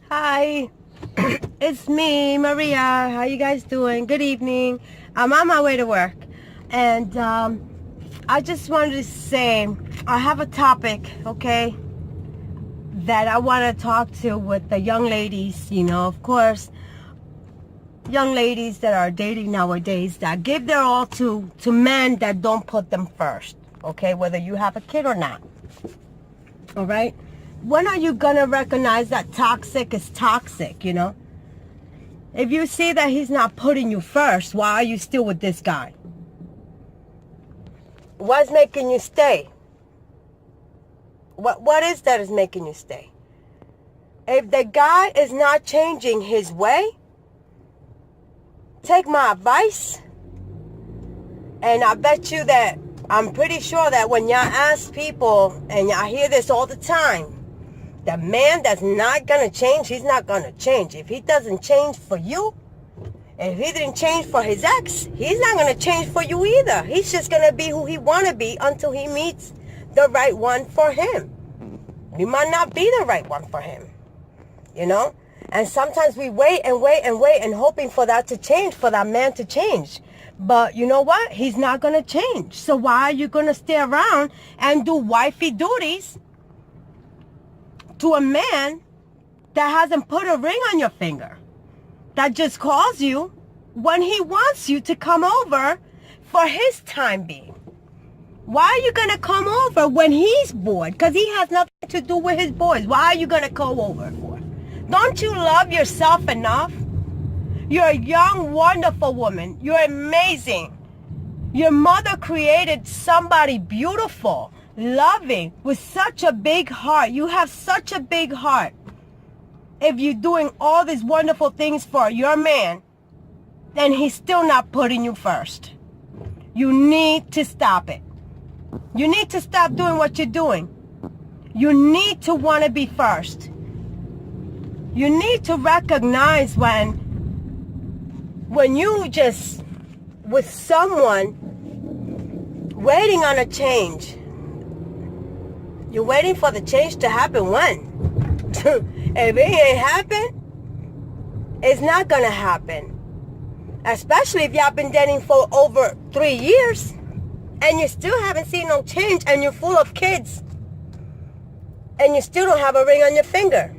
Hi, it's me, Maria. How you guys doing? Good evening. I'm on my way to work, and I just wanted to say I have a topic, okay, that I want to talk to with the young ladies. Of course, young ladies that are dating nowadays that give their all to men that don't put them first, okay, whether you have a kid or not. All right. When are you gonna recognize that toxic is toxic? If you see that he's not putting you first, why are you still with this guy? What's making you stay? What is that is making you stay? If the guy is not changing his way, take my advice, and I bet you that I'm pretty sure that when y'all ask people, and y'all hear this all the time, the man that's not going to change, he's not going to change. If he doesn't change for you, if he didn't change for his ex, he's not going to change for you either. He's just going to be who he want to be until he meets the right one for him. You might not be the right one for him, And sometimes we wait and wait and wait and hoping for that to change, for that man to change. But you know what? He's not going to change. So why are you going to stay around and do wifey duties to a man that hasn't put a ring on your finger, that just calls you when he wants you to come over for his time being? Why are you going to come over when he's bored? Because he has nothing to do with his boys. Why are you going to go over for? Don't you love yourself enough? You're a young, wonderful woman. You're amazing. Your mother created somebody beautiful, loving, with such a big heart. You have such a big heart. If you're doing all these wonderful things for your man, then he's still not putting you first. You need to stop it. You need to stop doing what you're doing. You need to want to be first. You need to recognize when you just with someone waiting on a change. You're waiting for the change to happen when? If it ain't happen, it's not gonna happen. Especially if y'all been dating for over 3 years and you still haven't seen no change, and you're full of kids and you still don't have a ring on your finger.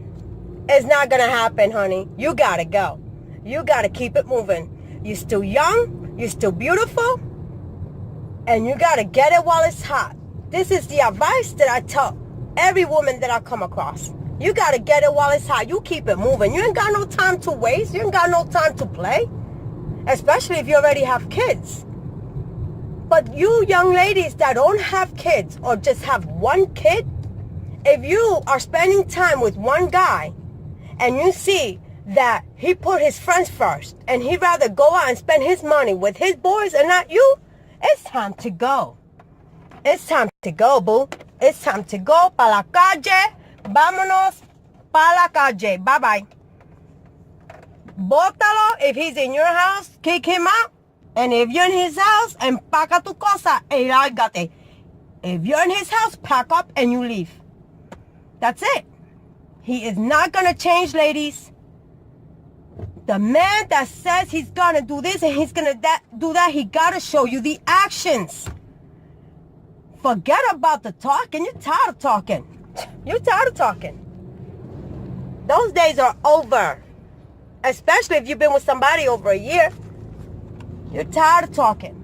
It's not gonna happen, honey. You gotta go. You gotta keep it moving. You're still young, you're still beautiful, and you gotta get it while it's hot. This is the advice that I tell every woman that I come across. You gotta get it while it's hot. You keep it moving. You ain't got no time to waste. You ain't got no time to play, especially if you already have kids. But you young ladies that don't have kids or just have one kid, if you are spending time with one guy and you see that he put his friends first and he'd rather go out and spend his money with his boys and not you, it's time to go. It's time to go, boo. It's time to go pa la calle. Vámonos pa la calle. Bye-bye. Bótalo if he's in your house. Kick him out. And if you're in his house, empaca tu cosa y lárgate. If you're in his house, pack up and you leave. That's it. He is not going to change, ladies. The man that says he's going to do this and he's going to do that, he got to show you the actions. Forget about the talking. You're tired of talking. You're tired of talking. Those days are over. Especially if you've been with somebody over a year. You're tired of talking.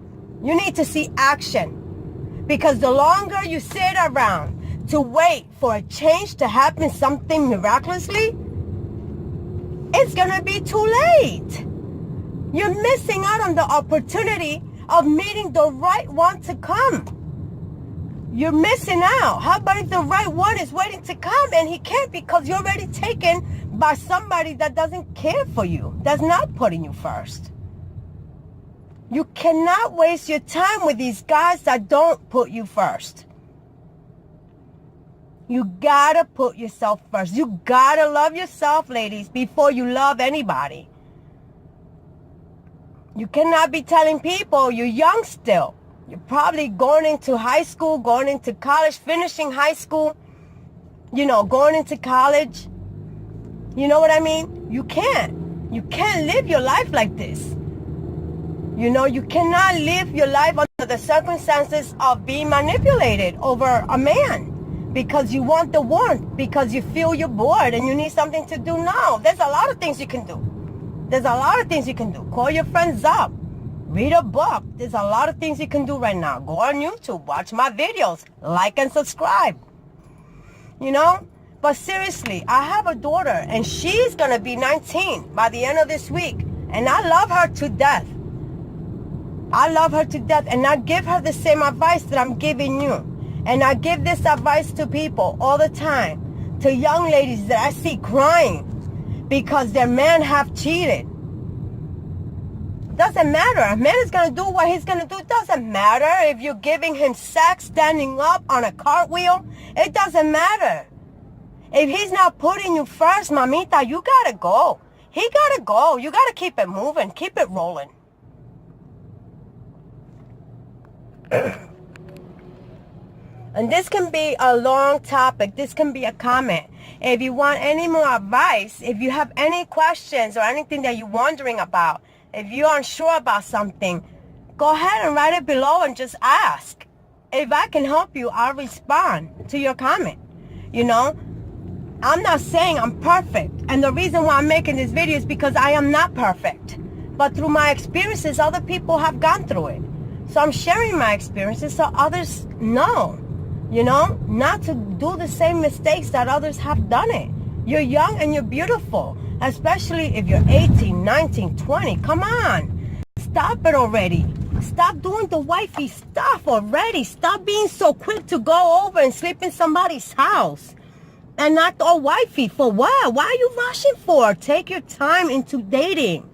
You need to see action. Because the longer you sit around to wait for a change to happen, something miraculously, it's going to be too late. You're missing out on the opportunity of meeting the right one to come. You're missing out. How about if the right one is waiting to come and he can't because you're already taken by somebody that doesn't care for you, that's not putting you first? You cannot waste your time with these guys that don't put you first. You gotta put yourself first. You gotta love yourself, ladies, before you love anybody. You cannot be telling people you're young still. You're probably going into high school, going into college, finishing high school, going into college. You know what I mean? You can't. You can't live your life like this. You know, you cannot live your life under the circumstances of being manipulated over a man because you want the warmth, because you feel you're bored and you need something to do now. There's a lot of things you can do. There's a lot of things you can do. Call your friends up. Read a book. There's a lot of things you can do right now. Go on YouTube. Watch my videos. Like and subscribe. You know? But seriously, I have a daughter and she's going to be 19 by the end of this week. And I love her to death. I love her to death. And I give her the same advice that I'm giving you. And I give this advice to people all the time. To young ladies that I see crying because their men have cheated. Doesn't matter. A man is going to do what he's going to do. It doesn't matter if you're giving him sex standing up on a cartwheel. It doesn't matter. If he's not putting you first, mamita, you gotta go. He gotta go. You gotta keep it moving. Keep it rolling. And this can be a long topic. This can be a comment. If you want any more advice, if you have any questions or anything that you're wondering about, if you're unsure about something, go ahead and write it below and just ask. If I can help you, I'll respond to your comment. You know? I'm not saying I'm perfect. And the reason why I'm making this video is because I am not perfect. But through my experiences, other people have gone through it. So I'm sharing my experiences so others know, you know, not to do the same mistakes that others have done it. You're young and you're beautiful, especially if you're 18, 19, 20. Come on. Stop it already. Stop doing the wifey stuff already. Stop being so quick to go over and sleep in somebody's house. And not all wifey. For what? Why are you rushing for? Take your time into dating.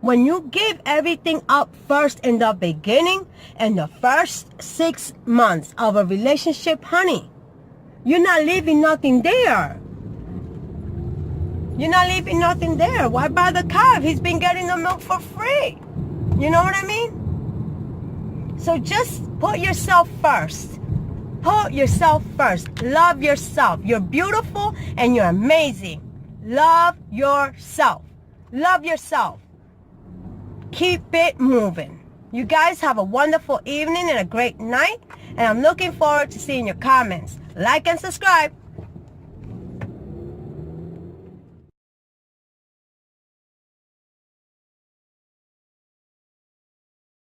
When you give everything up first in the beginning and the first 6 months of a relationship, honey, you're not leaving nothing there. You're not leaving nothing there. Why buy the cow if he's been getting the milk for free? You know what I mean? So just put yourself first. Put yourself first. Love yourself. You're beautiful and you're amazing. Love yourself. Love yourself. Keep it moving. You guys have a wonderful evening and a great night. And I'm looking forward to seeing your comments. Like and subscribe.